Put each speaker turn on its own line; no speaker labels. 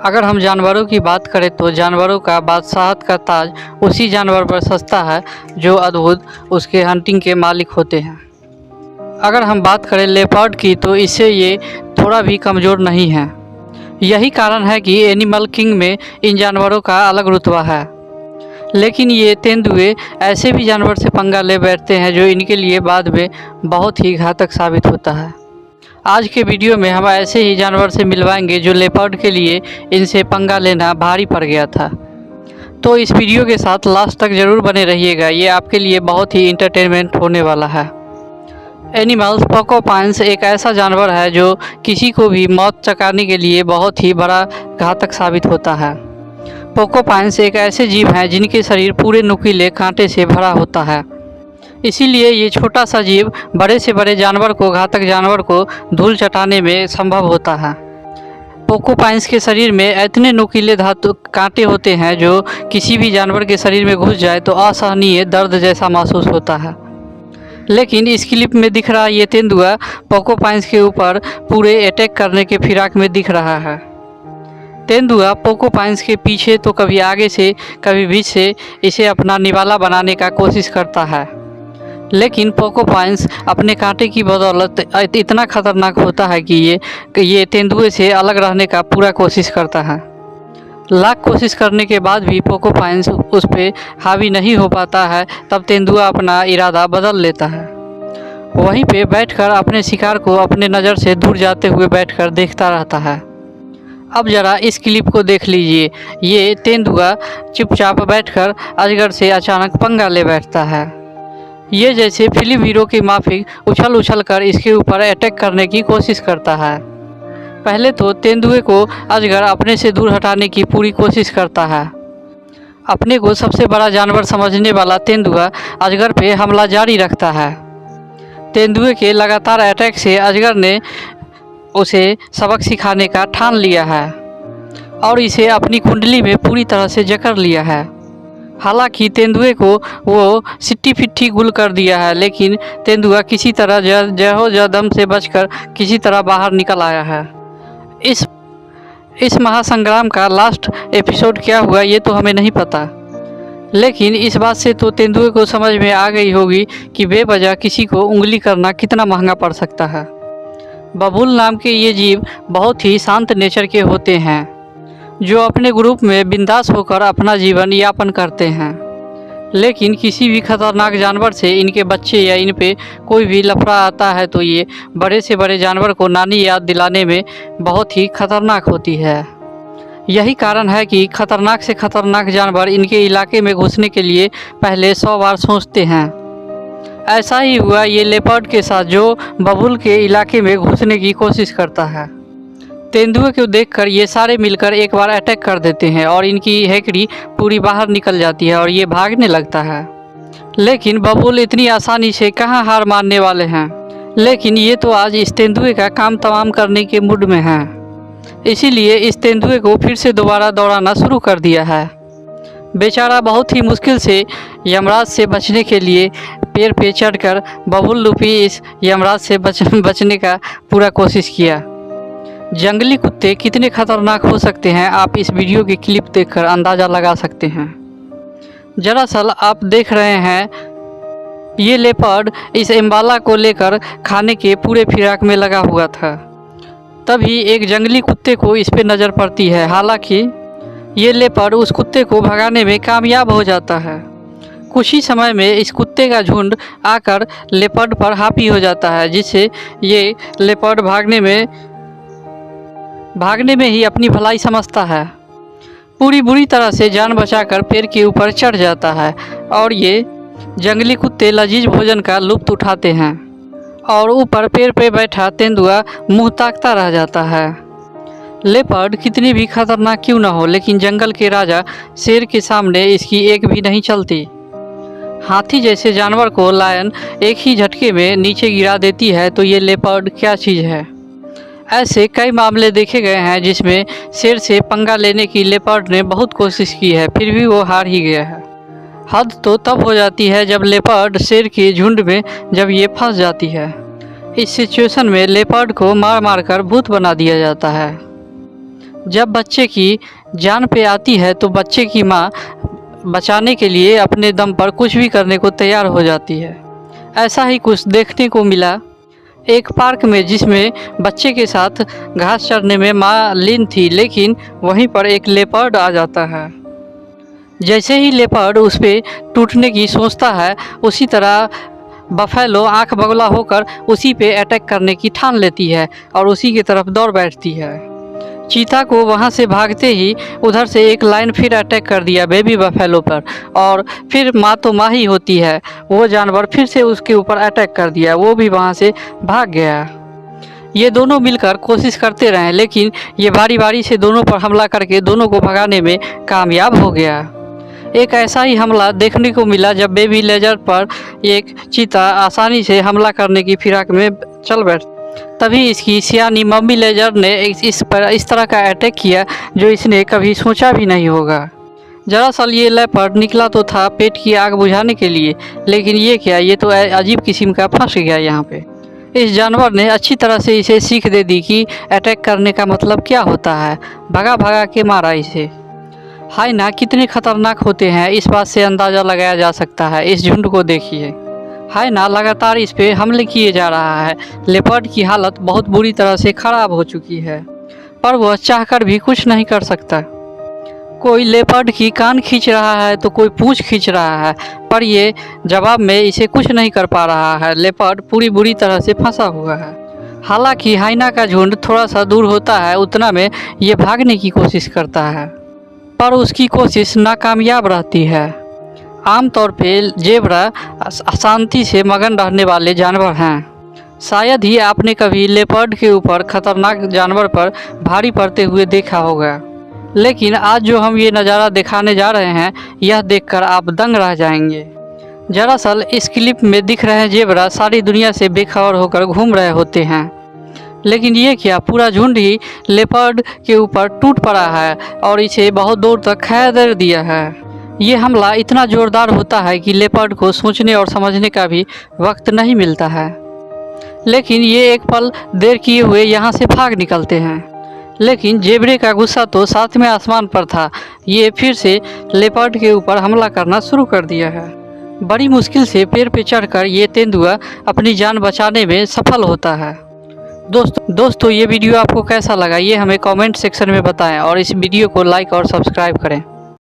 अगर हम जानवरों की बात करें तो जानवरों का बादशाहत का ताज उसी जानवर पर सजता है जो अद्भुत उसके हंटिंग के मालिक होते हैं। अगर हम बात करें लेपर्ड की तो इससे ये थोड़ा भी कमज़ोर नहीं है। यही कारण है कि एनिमल किंग में इन जानवरों का अलग रुतबा है। लेकिन ये तेंदुए ऐसे भी जानवर से पंगा ले बैठते हैं जो इनके लिए बाद में बहुत ही घातक साबित होता है। आज के वीडियो में हम ऐसे ही जानवर से मिलवाएंगे जो लेपर्ड के लिए इनसे पंगा लेना भारी पड़ गया था। तो इस वीडियो के साथ लास्ट तक ज़रूर बने रहिएगा, ये आपके लिए बहुत ही इंटरटेनमेंट होने वाला है। एनिमल्स पोर्कुपाइन्स एक ऐसा जानवर है जो किसी को भी मौत चकाने के लिए बहुत ही बड़ा घातक साबित होता है। पोर्कुपाइन्स एक ऐसे जीव हैं जिनके शरीर पूरे नुकीले कांटे से भरा होता है। इसीलिए ये छोटा सा जीव बड़े से बड़े जानवर को घातक जानवर को धूल चटाने में संभव होता है। पोर्कुपाइन्स के शरीर में इतने नुकीले धातु कांटे होते हैं जो किसी भी जानवर के शरीर में घुस जाए तो असहनीय दर्द जैसा महसूस होता है। लेकिन इस क्लिप में दिख रहा ये तेंदुआ पोर्कुपाइन्स के ऊपर पूरे अटैक करने के फिराक में दिख रहा है। तेंदुआ पोर्कुपाइन्स के पीछे तो कभी आगे से कभी बीच से इसे अपना निवाला बनाने का कोशिश करता है। लेकिन पोर्कुपाइन्स अपने कांटे की बदौलत इतना खतरनाक होता है कि ये तेंदुए से अलग रहने का पूरा कोशिश करता है। लाख कोशिश करने के बाद भी पोर्कुपाइन्स उस पर हावी नहीं हो पाता है। तब तेंदुआ अपना इरादा बदल लेता है। वहीं पे बैठकर अपने शिकार को अपने नज़र से दूर जाते हुए बैठकर देखता रहता है। अब ज़रा इस क्लिप को देख लीजिए। ये तेंदुआ चुपचाप बैठकर अजगर से अचानक पंगा ले बैठता है। ये जैसे फिल्म हीरो की माफिक उछल उछल कर इसके ऊपर अटैक करने की कोशिश करता है। पहले तो तेंदुए को अजगर अपने से दूर हटाने की पूरी कोशिश करता है। अपने को सबसे बड़ा जानवर समझने वाला तेंदुआ अजगर पे हमला जारी रखता है। तेंदुए के लगातार अटैक से अजगर ने उसे सबक सिखाने का ठान लिया है और इसे अपनी कुंडली में पूरी तरह से जकड़ लिया है। हालांकि तेंदुए को वो सिट्टी फिट्टी गुल कर दिया है, लेकिन तेंदुआ किसी तरह जहदम से बचकर किसी तरह बाहर निकल आया है। इस महासंग्राम का लास्ट एपिसोड क्या हुआ ये तो हमें नहीं पता, लेकिन इस बात से तो तेंदुए को समझ में आ गई होगी कि बेवजह किसी को उंगली करना कितना महंगा पड़ सकता है। बबूल नाम के ये जीव बहुत ही शांत नेचर के होते हैं जो अपने ग्रुप में बिंदास होकर अपना जीवन यापन करते हैं। लेकिन किसी भी खतरनाक जानवर से इनके बच्चे या इन पे कोई भी लफड़ा आता है तो ये बड़े से बड़े जानवर को नानी याद दिलाने में बहुत ही खतरनाक होती है। यही कारण है कि खतरनाक से खतरनाक जानवर इनके इलाके में घुसने के लिए पहले 100 बार सोचते हैं। ऐसा ही हुआ ये लेपर्ड के साथ जो बबूल के इलाके में घुसने की कोशिश करता है। तेंदुए को देखकर ये सारे मिलकर एक बार अटैक कर देते हैं और इनकी हेकड़ी पूरी बाहर निकल जाती है और ये भागने लगता है। लेकिन बबूल इतनी आसानी से कहाँ हार मानने वाले हैं। लेकिन ये तो आज इस तेंदुए का काम तमाम करने के मूड में हैं। इसीलिए इस तेंदुए को फिर से दोबारा दौड़ाना शुरू कर दिया है। बेचारा बहुत ही मुश्किल से यमराज से बचने के लिए पेड़ पे चढ़कर बबूल लूपी इस यमराज से बचने का पूरा कोशिश किया। जंगली कुत्ते कितने खतरनाक हो सकते हैं आप इस वीडियो की क्लिप देखकर अंदाज़ा लगा सकते हैं। दरअसल आप देख रहे हैं ये लेपर्ड इस इम्बाला को लेकर खाने के पूरे फिराक में लगा हुआ था। तभी एक जंगली कुत्ते को इस पे नज़र पड़ती है। हालांकि ये लेपर्ड उस कुत्ते को भगाने में कामयाब हो जाता है। कुछ ही समय में इस कुत्ते का झुंड आकर लेपर्ड पर हावी हो जाता है, जिससे ये लेपर्ड भागने में ही अपनी भलाई समझता है। पूरी बुरी तरह से जान बचाकर पेड़ के ऊपर चढ़ जाता है और ये जंगली कुत्ते लजीज भोजन का लुत्फ उठाते हैं और ऊपर पेड़ पे बैठा तेंदुआ मुंह ताकता रह जाता है। लेपर्ड कितनी भी खतरनाक क्यों ना हो, लेकिन जंगल के राजा शेर के सामने इसकी एक भी नहीं चलती। हाथी जैसे जानवर को लायन एक ही झटके में नीचे गिरा देती है तो ये लेपर्ड क्या चीज़ है। ऐसे कई मामले देखे गए हैं जिसमें शेर से पंगा लेने की लेपर्ड ने बहुत कोशिश की है, फिर भी वो हार ही गया है। हद तो तब हो जाती है जब लेपर्ड शेर के झुंड में जब ये फंस जाती है। इस सिचुएशन में लेपर्ड को मार मार कर भूत बना दिया जाता है। जब बच्चे की जान पे आती है तो बच्चे की माँ बचाने के लिए अपने दम पर कुछ भी करने को तैयार हो जाती है। ऐसा ही कुछ देखने को मिला एक पार्क में, जिसमें बच्चे के साथ घास चरने में माँ लीन थी, लेकिन वहीं पर एक लेपर्ड आ जाता है। जैसे ही लेपर्ड उस पर टूटने की सोचता है, उसी तरह बफेलो आंख बगला होकर उसी पे अटैक करने की ठान लेती है और उसी की तरफ दौड़ बैठती है। चीता को वहां से भागते ही उधर से एक लाइन फिर अटैक कर दिया बेबी बफेलो पर, और फिर माँ तो माँ ही होती है, वो जानवर फिर से उसके ऊपर अटैक कर दिया, वो भी वहां से भाग गया। ये दोनों मिलकर कोशिश करते रहे, लेकिन ये बारी बारी से दोनों पर हमला करके दोनों को भगाने में कामयाब हो गया। एक ऐसा ही हमला देखने को मिला जब बेबी लेजर पर एक चीता आसानी से हमला करने की फिराक में चल बैठा। तभी इसकी सियानी मम्मी लेजर ने इस तरह का अटैक किया जो इसने कभी सोचा भी नहीं होगा। दरअसल ये लेपर्ड निकला तो था पेट की आग बुझाने के लिए, लेकिन ये क्या, ये तो अजीब किस्म का फंस गया यहाँ पे। इस जानवर ने अच्छी तरह से इसे सीख दे दी कि अटैक करने का मतलब क्या होता है। भगा भगा के मारा इसे। हाइना कितने खतरनाक होते हैं इस बात से अंदाज़ा लगाया जा सकता है। इस झुंड को देखिए, हाइना लगातार इस पे हमले किए जा रहा है। लेपर्ड की हालत बहुत बुरी तरह से खराब हो चुकी है, पर वह चाहकर भी कुछ नहीं कर सकता। कोई लेपर्ड की कान खींच रहा है तो कोई पूंछ खींच रहा है, पर ये जवाब में इसे कुछ नहीं कर पा रहा है। लेपर्ड पूरी बुरी तरह से फंसा हुआ है। हालांकि हाइना का झुंड थोड़ा सा दूर होता है, उतना में ये भागने की कोशिश करता है, पर उसकी कोशिश नाकामयाब रहती है। आमतौर पे जेब्रा शांति से मगन रहने वाले जानवर हैं। शायद ही आपने कभी लेपर्ड के ऊपर खतरनाक जानवर पर भारी पड़ते हुए देखा होगा, लेकिन आज जो हम ये नज़ारा दिखाने जा रहे हैं, यह देखकर आप दंग रह जाएंगे। दरअसल इस क्लिप में दिख रहे जेब्रा सारी दुनिया से बेखबर होकर घूम रहे होते हैं, लेकिन ये क्या, पूरा झुंड ही लेपर्ड के ऊपर टूट पड़ा है और इसे बहुत दूर तक खदेड़ दिया है। ये हमला इतना ज़ोरदार होता है कि लेपर्ड को सोचने और समझने का भी वक्त नहीं मिलता है, लेकिन ये एक पल देर किए हुए यहाँ से भाग निकलते हैं। लेकिन जेब्रे का गुस्सा तो सातवें आसमान पर था। ये फिर से लेपर्ड के ऊपर हमला करना शुरू कर दिया है। बड़ी मुश्किल से पेड़ पे चढ़कर ये तेंदुआ अपनी जान बचाने में सफल होता है। दोस्तों ये वीडियो आपको कैसा लगा, ये हमें कमेंट सेक्शन में बताएं और इस वीडियो को लाइक और सब्सक्राइब करें।